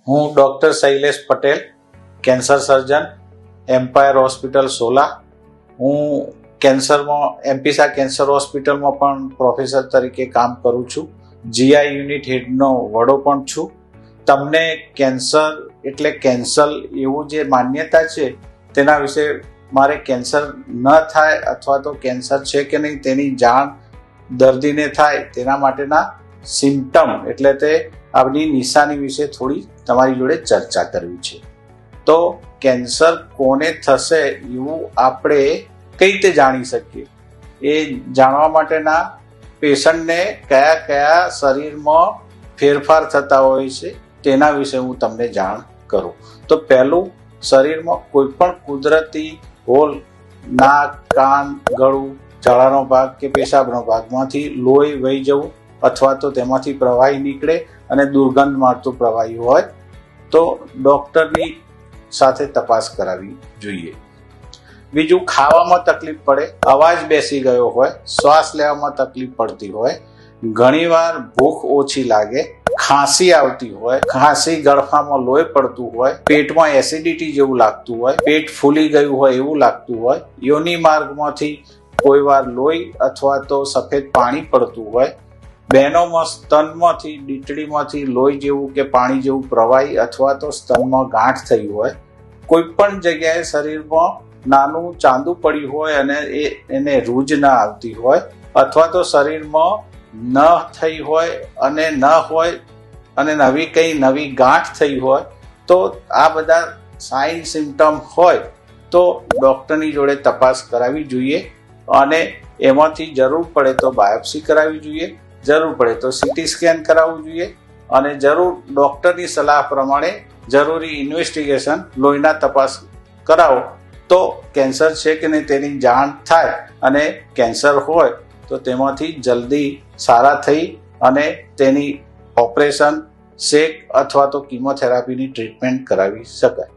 હું doctor Shailesh Patel, cancer surgeon, Empire hospital Sola. હું એમપીસા કેન્સર હોસ્પિટલમાં પણ પ્રોફેસર તરીકે કામ કરું છું. જીઆઈ યુનિટ હેડનો વડો પણ છું. તમને કેન્સર એટલે કેન્સર એવું જે માન્યતા છે તેના વિશે મારે કેન્સર ન થાય અથવા તો કેન્સર છે કે નહીં તેની જાણ દર્દીને થાય તેના માટેના સિમ્પટમ એટલે તે આપણી નિશાની વિશે થોડી તમારી જોડે ચર્ચા કરવી છે. તો કેન્સર કોને થશે એવું આપણે કઈ રીતે જાણી શકીએ, એ જાણવા માટેના પેશન્ટને કયા કયા શરીરમાં ફેરફાર થતા હોય છે તેના વિશે હું તમને જાણ કરું. તો પહેલું, શરીરમાં કોઈ પણ કુદરતી હોલ, નાક, કાન, ગળું, ઝાડાનો ભાગ કે પેશાબનો ભાગમાંથી લોહી વહી જવું અથવા તો તેમાંથી પ્રવાહી નીકળે અને દુર્ગંધ મારતું પ્રવાહી હોય તો ડૉક્ટરની સાથે તપાસ કરાવવી જોઈએ. બીજું, ખાવામાં તકલીફ પડે, અવાજ બેસી ગયો હોય, શ્વાસ લેવામાં તકલીફ પડતી હોય, ઘણીવાર ભૂખ ઓછી લાગે, ખાંસી આવતી હોય, ખાંસી ગળફામાં લોહી પડતું હોય, પેટમાં એસિડિટી જેવું લાગતું હોય, પેટ ફૂલી ગયું હોય એવું લાગતું હોય, યોનિ માર્ગમાંથી કોઈ વાર લોહી અથવા તો સફેદ પાણી પડતું હોય, બહેનોમાં સ્તનમાંથી ડીટડીમાંથી લોહી જેવું કે પાણી જેવું પ્રવાહી અથવા તો સ્તનમાં ગાંઠ થઈ હોય, કોઈ પણ જગ્યાએ શરીરમાં નાનું ચાંદુ પડ્યું હોય અને એને રૂજ ના આવતી હોય અથવા તો શરીરમાં ન થઈ હોય અને ન હોય અને નવી ગાંઠ થઈ હોય, તો આ બધા સાઇન સિમ્પટમ હોય તો ડૉક્ટરની જોડે તપાસ કરાવવી જોઈએ અને એમાંથી જરૂર પડે તો બાયોપ્સી કરાવવી જોઈએ, જરૂર પડે તો સીટી સ્કેન કરાવવું જોઈએ અને જરૂર ડૉક્ટરની સલાહ પ્રમાણે જરૂરી ઇન્વેસ્ટિગેશન, લોહીના તપાસ કરાવો તો કેન્સર છે કે નહીં તેની જાણ થાય અને કેન્સર હોય તો તેમાંથી જલ્દી સારા થઈ અને તેની ઓપરેશન, શેક અથવા તો કિમોથેરાપીની ટ્રીટમેન્ટ કરાવી શકાય.